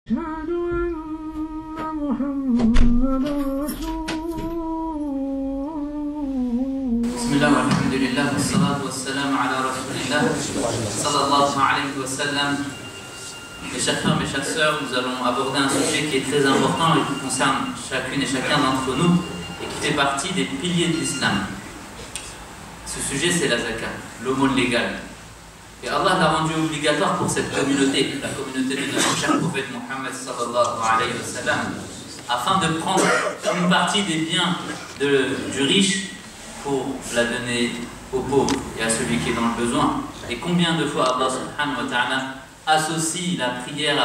أشهد أن محمدا رسول الله. بسم الله والحمد لله والصلاة والسلام على رسول الله sallallahu alayhi wa sallam. Mes chers frères, mes chères sœurs, nous allons aborder un sujet qui est très important et qui concerne chacune et chacun d'entre nous et qui fait partie des piliers de l'islam. Ce sujet, c'est la zakat, l'aumône légale. Et Allah l'a rendu obligatoire pour cette communauté, la communauté de notre cher prophète Mohammed sallallahu alayhi wa sallam, afin de prendre une partie des biens du riche pour la donner aux pauvres et à celui qui est dans le besoin. Et combien de fois Allah subhanahu wa ta'ala associe la prière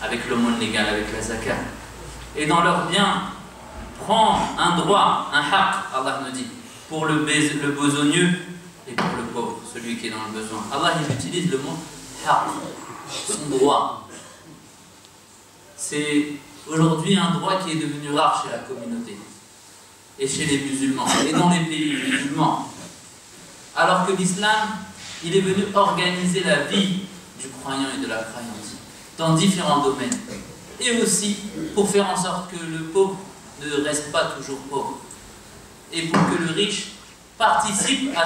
avec l'aumône légale, avec la zakat. Et dans leurs biens, prend un droit, un haqq, Allah nous dit, pour le besogneux et pour le pauvre, celui qui est dans le besoin. Allah il utilise le mot haqq, son droit. C'est aujourd'hui un droit qui est devenu rare chez la communauté et chez les musulmans et dans les pays musulmans. Alors que l'islam, il est venu organiser la vie du croyant et de la croyante dans différents domaines. Et aussi pour faire en sorte que le pauvre ne reste pas toujours pauvre. Et pour que le riche participe à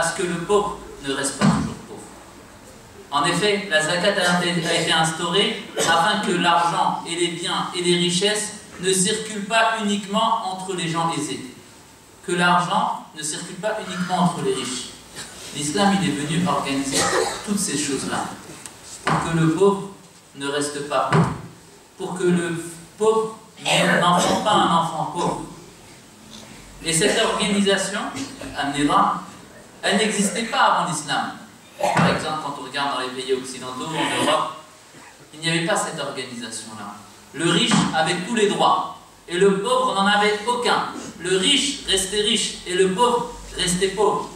ce que le pauvre ne reste pas toujours pauvre. En effet, la zakat a été instaurée afin que l'argent et les biens et les richesses ne circulent pas uniquement entre les gens aisés. Que l'argent ne circule pas uniquement entre les riches. L'islam, il est venu organiser toutes ces choses-là pour que le pauvre ne reste pas pauvre, pour que le pauvre n'enfante pas un enfant pauvre. Et cette organisation, An-Nizam, elle n'existait pas avant l'islam. Par exemple, quand on regarde dans les pays occidentaux, en Europe, il n'y avait pas cette organisation-là. Le riche avait tous les droits et le pauvre n'en avait aucun. Le riche restait riche et le pauvre restait pauvre.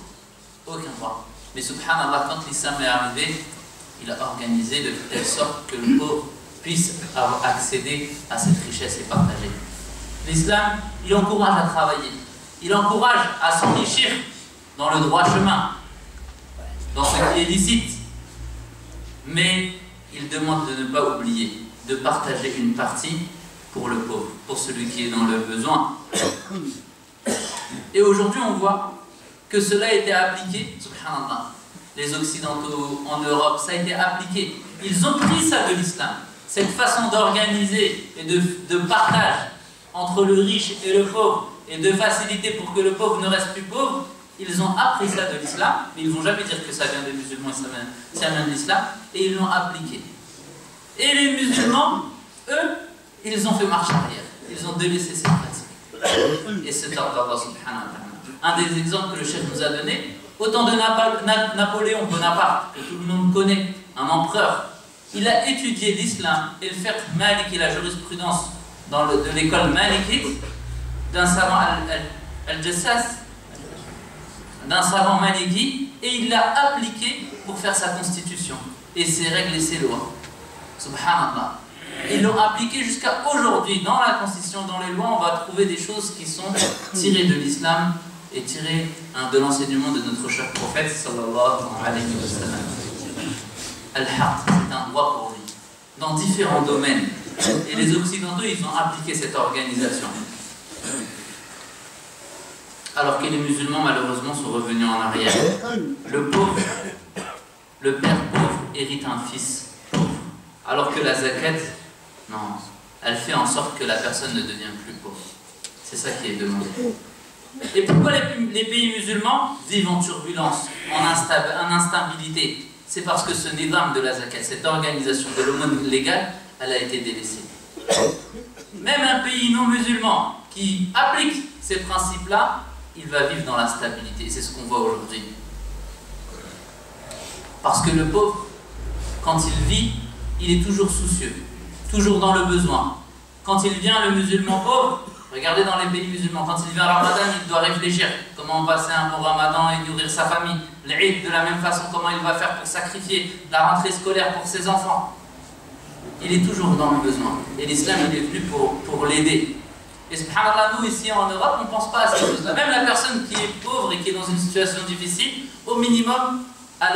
Aucun droit. Mais subhanallah, quand l'islam est arrivé, il a organisé de telle sorte que le pauvre puisse accéder à cette richesse et partager. L'islam, il encourage à travailler. Il encourage à s'enrichir dans le droit chemin, dans ce qui est licite. Mais il demande de ne pas oublier de partager une partie pour le pauvre, pour celui qui est dans le besoin. Et aujourd'hui, on voit que cela a été appliqué, subhanallah. Les Occidentaux en Europe, ça a été appliqué. Ils ont pris ça de l'islam. Cette façon d'organiser et de partage entre le riche et le pauvre, et de faciliter pour que le pauvre ne reste plus pauvre, ils ont appris ça de l'islam, mais ils ne vont jamais dire que ça vient des musulmans et ça vient de l'islam, et ils l'ont appliqué. Et les musulmans, eux, ils ont fait marche arrière. Ils ont délaissé ces pratiques. Et c'est ordre d'Allah subhanahu wa ta'ala. Un des exemples que le chef nous a donné, autant de Napoléon Bonaparte, que tout le monde connaît, un empereur, il a étudié l'islam et le fiqh maliki, la jurisprudence de l'école malikite, d'un savant al-Jassas, d'un savant maliki, et il l'a appliqué pour faire sa constitution, et ses règles et ses lois. Subhanallah. Ils l'ont appliqué jusqu'à aujourd'hui. Dans la constitution, dans les lois, on va trouver des choses qui sont tirées de l'islam et tirées de l'enseignement de notre cher prophète sallallahu alayhi wa sallam. Al-Haqq, c'est un droit pour lui, dans différents domaines. Et les Occidentaux, ils ont appliqué cette organisation. Alors que les musulmans, malheureusement, sont revenus en arrière. Le pauvre, le père pauvre, hérite un fils pauvre. Alors que la zakat, non, elle fait en sorte que la personne ne devient plus pauvre. C'est ça qui est demandé. Et pourquoi les pays musulmans vivent en turbulence, en instabilité? C'est parce que ce nizam de la zakat, cette organisation de l'aumône légale, elle a été délaissée. Même un pays non musulman qui applique ces principes-là, il va vivre dans la stabilité. C'est ce qu'on voit aujourd'hui. Parce que le pauvre, quand il vit, il est toujours soucieux, toujours dans le besoin. Quand il vient, le musulman pauvre, regardez dans les pays musulmans, quand il vient à Ramadan, il doit réfléchir comment passer un bon Ramadan et nourrir sa famille. L'Eid, de la même façon, comment il va faire pour sacrifier la rentrée scolaire pour ses enfants. Il est toujours dans le besoin. Et l'islam, il est venu pour l'aider. Et subhanallah, nous ici en Europe, on ne pense pas à ces choses-là. Même la personne qui est pauvre et qui est dans une situation difficile, au minimum, a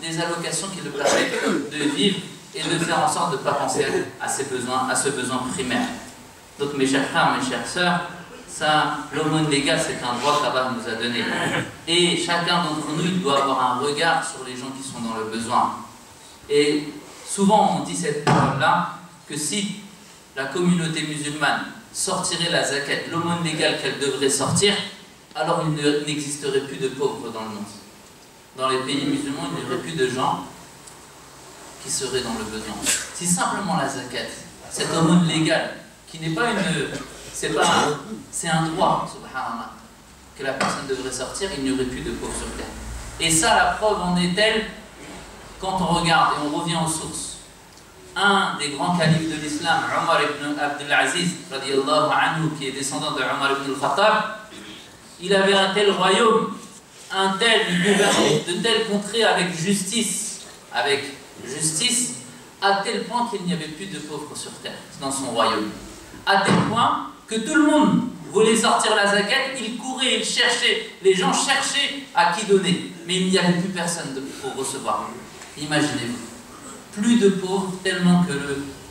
des allocations qui le permettent de vivre et de faire en sorte de ne pas penser à ses besoins, à ce besoin primaire. Donc mes chers frères, mes chères sœurs, ça, l'aumône légale, c'est un droit qu'Allah nous a donné. Et chacun d'entre nous, il doit avoir un regard sur les gens qui sont dans le besoin. Et souvent, on dit cette parole-là, que si la communauté musulmane sortirait la zakat, l'aumône légale qu'elle devrait sortir, alors il n'existerait plus de pauvres dans le monde. Dans les pays musulmans, il n'y aurait plus de gens qui seraient dans le besoin. Si simplement la zakat, cette aumône légale, qui n'est pas une... c'est un droit, subhanallah, que la personne devrait sortir, il n'y aurait plus de pauvres sur terre. Et ça, la preuve en est telle, quand on regarde et on revient aux sources. Un des grands califes de l'islam, Omar ibn Abdul Aziz, radiallahu anhu, qui est descendant de Omar ibn al-Khattab, il avait un tel royaume, il gouvernait de telles contrées avec justice, à tel point qu'il n'y avait plus de pauvres sur terre, dans son royaume. À tel point que tout le monde voulait sortir la zakat, il courait, il cherchait, les gens cherchaient à qui donner, mais il n'y avait plus personne pour recevoir. Imaginez-vous, plus de pauvres, tellement que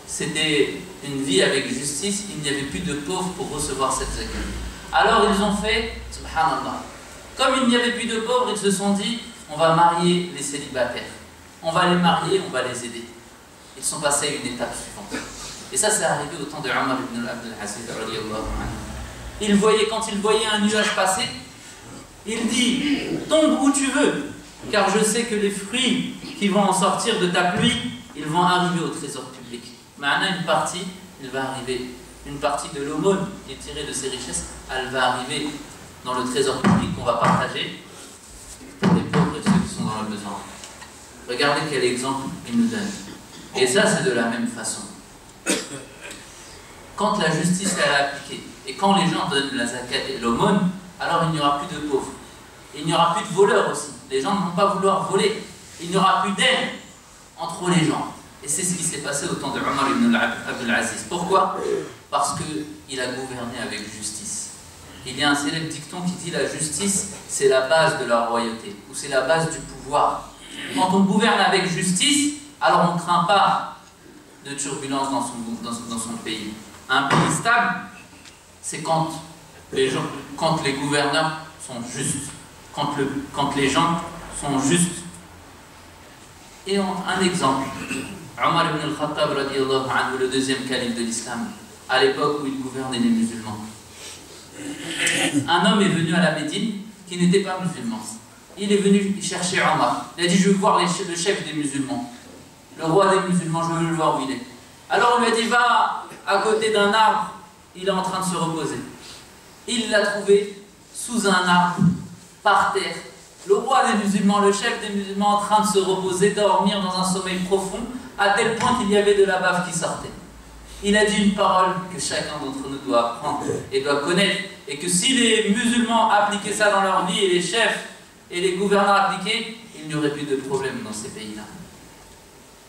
c'était une vie avec justice, il n'y avait plus de pauvres pour recevoir cette zakat. Alors ils ont fait, subhanallah, comme il n'y avait plus de pauvres, ils se sont dit, on va marier les célibataires, on va les marier, on va les aider. Ils sont passés à une étape suivante. Et ça, c'est arrivé au temps de Omar ibn Abdul Aziz. Quand il voyait un nuage passer, il dit, tombe où tu veux, car je sais que les fruits qui vont en sortir de ta pluie, ils vont arriver au trésor public. Maintenant, une partie de l'aumône qui est tirée de ses richesses, elle va arriver dans le trésor public qu'on va partager pour les pauvres et ceux qui sont dans le besoin. Regardez quel exemple il nous donne. Et ça, c'est de la même façon. Quand la justice est appliquée et quand les gens donnent la zakat et l'aumône, alors il n'y aura plus de pauvres. Il n'y aura plus de voleurs aussi. Les gens ne vont pas vouloir voler. Il n'y aura plus d'aide entre les gens. Et c'est ce qui s'est passé au temps de Omar ibn Abdul Aziz. Pourquoi? Parce qu'il a gouverné avec justice. Il y a un célèbre dicton qui dit la justice, c'est la base de la royauté, ou c'est la base du pouvoir. Quand on gouverne avec justice, alors on ne craint pas de turbulence dans son pays. Un pays stable, c'est quand les gouverneurs sont justes, quand les gens sont justes. Et un exemple, Omar ibn al-Khattab, radiallahu anhu, le deuxième calife de l'islam, à l'époque où il gouvernait les musulmans. Un homme est venu à la Médine qui n'était pas musulman. Il est venu chercher Omar. Il a dit, je veux voir le chef des musulmans, le roi des musulmans, je veux le voir où il est. Alors on lui a dit, va à côté d'un arbre, il est en train de se reposer. Il l'a trouvé sous un arbre, par terre. Le roi des musulmans, le chef des musulmans en train de se reposer, dormir dans un sommeil profond, à tel point qu'il y avait de la bave qui sortait. Il a dit une parole que chacun d'entre nous doit apprendre et doit connaître, et que si les musulmans appliquaient ça dans leur vie, et les chefs et les gouvernants appliquaient, il n'y aurait plus de problème dans ces pays-là.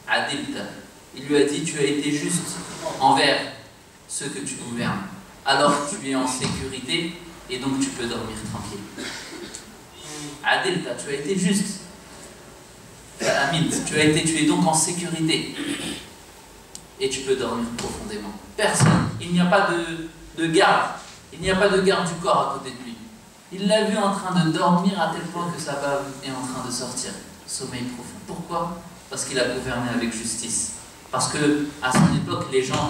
Adilta, il lui a dit, tu as été juste envers ceux que tu gouvernes, alors tu es en sécurité et donc tu peux dormir tranquille. Adilta, tu as été juste. Amin, tu es donc en sécurité et tu peux dormir profondément. Personne, il n'y a pas de garde, il n'y a pas de garde du corps à côté de lui. Il l'a vu en train de dormir à tel point que sa bave est en train de sortir. Sommeil profond. Pourquoi? Parce qu'il a gouverné avec justice. Parce que à son époque, les gens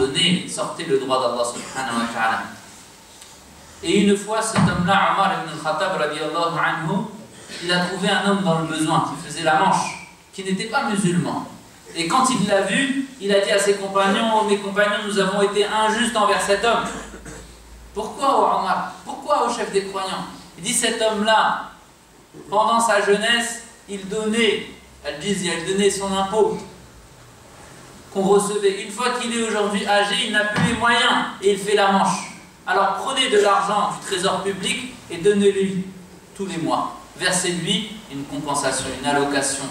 sortaient le droit d'Allah subhanahu wa ta'ala. Et une fois, cet homme-là, Omar ibn al-Khattab, radiallahu anhu, il a trouvé un homme dans le besoin, qui faisait la manche, qui n'était pas musulman. Et quand il l'a vu, il a dit à ses compagnons, mes compagnons, nous avons été injustes envers cet homme. Pourquoi, Omar? Pourquoi au chef des croyants? Il dit, cet homme-là, pendant sa jeunesse, il donnait son impôt qu'on recevait. Une fois qu'il est aujourd'hui âgé, il n'a plus les moyens et il fait la manche. Alors prenez de l'argent du trésor public et donnez-lui tous les mois. Versez-lui une compensation, une allocation.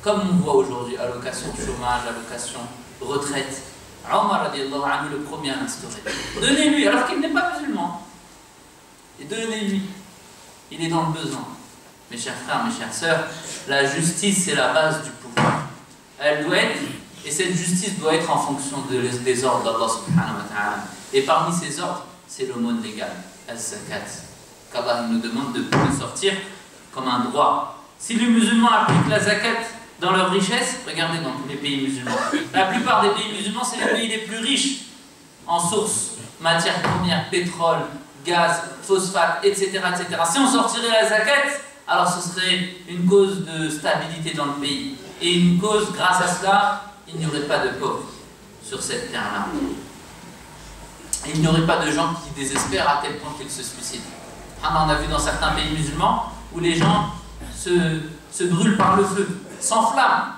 Comme on voit aujourd'hui, allocation chômage, allocation retraite. Omar radiallahu anhu, le premier à l'instaurer. Donnez-lui, alors qu'il n'est pas musulman. Et donnez-lui. Il est dans le besoin. Mes chers frères, mes chères sœurs, la justice, c'est la base du pouvoir. Elle doit être Et cette justice doit être en fonction des ordres d'Allah subhanahu wa ta'ala. Et parmi ces ordres, c'est l'aumône légale, al-zakat, qu'Allah nous demande de sortir comme un droit. Si les musulmans appliquent la zakat dans leur richesse, regardez dans tous les pays musulmans, la plupart des pays musulmans, c'est les pays les plus riches en sources, matières premières, pétrole, gaz, phosphate, etc., etc. Si on sortirait la zakat, alors ce serait une cause de stabilité dans le pays. Et une cause, grâce à cela, il n'y aurait pas de pauvres sur cette terre-là. Il n'y aurait pas de gens qui désespèrent à tel point qu'ils se suicident. On a vu dans certains pays musulmans où les gens se brûlent par le feu, s'enflamment,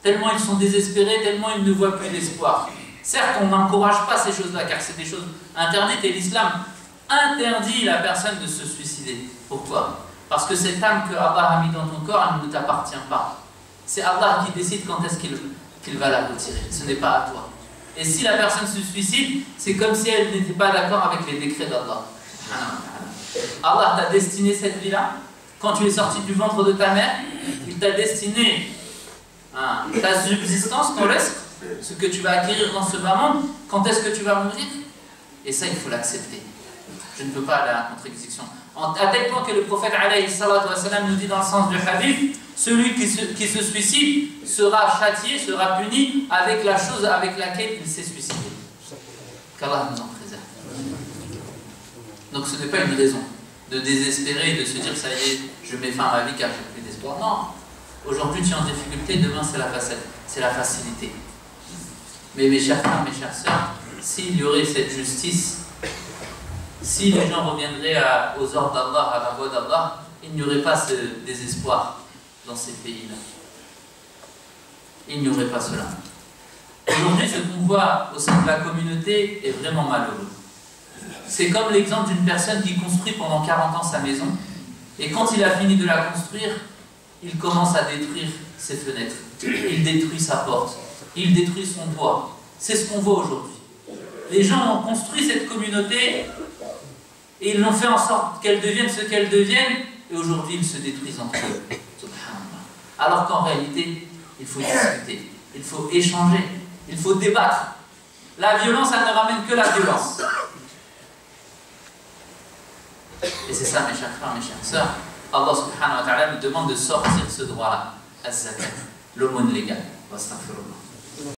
tellement ils sont désespérés, tellement ils ne voient plus d'espoir. Certes, on n'encourage pas ces choses-là, car c'est des choses interdites, et l'islam interdit la personne de se suicider. Pourquoi? Parce que cette âme que Allah a mis dans ton corps, elle ne t'appartient pas. C'est Allah qui décide quand est-ce qu'il va la retirer. Ce n'est pas à toi. Et si la personne se suicide, c'est comme si elle n'était pas d'accord avec les décrets d'Allah. Allah t'a destiné cette vie-là. Quand tu es sorti du ventre de ta mère, il t'a destiné ta subsistance, ton risque, ce que tu vas acquérir dans ce bas monde. Quand est-ce que tu vas mourir? Et ça, il faut l'accepter. Je ne peux pas aller à la contre-exécution. À tel point que le prophète alayhi salatu wa salam nous dit dans le sens du hadith, celui qui se suicide sera châtié, sera puni avec la chose avec laquelle il s'est suicidé. Qu'Allah nous en préserve. Donc ce n'est pas une raison de désespérer et de se dire ça y est, je mets fin à ma vie car j'ai plus d'espoir. Non. Aujourd'hui tu es en difficulté, demain c'est la facilité. Mais mes chers frères, mes chères sœurs, s'il y aurait cette justice, si les gens reviendraient aux ordres d'Allah, à la voie d'Allah, il n'y aurait pas ce désespoir dans ces pays-là. Il n'y aurait pas cela. Aujourd'hui, ce qu'on voit au sein de la communauté est vraiment malheureux. C'est comme l'exemple d'une personne qui construit pendant 40 ans sa maison, et quand il a fini de la construire, il commence à détruire ses fenêtres, il détruit sa porte, il détruit son toit. C'est ce qu'on voit aujourd'hui. Les gens ont construit cette communauté et ils l'ont fait en sorte qu'elle devienne ce qu'elle devienne, et aujourd'hui ils se détruisent entre eux. Alors qu'en réalité, il faut discuter, il faut échanger, il faut débattre. La violence, elle ne ramène que la violence. Et c'est ça, mes chers frères, mes chères sœurs. Allah subhanahu wa ta'ala nous demande de sortir ce droit-là, az-zakat, l'aumône légale. Astaghfirullah.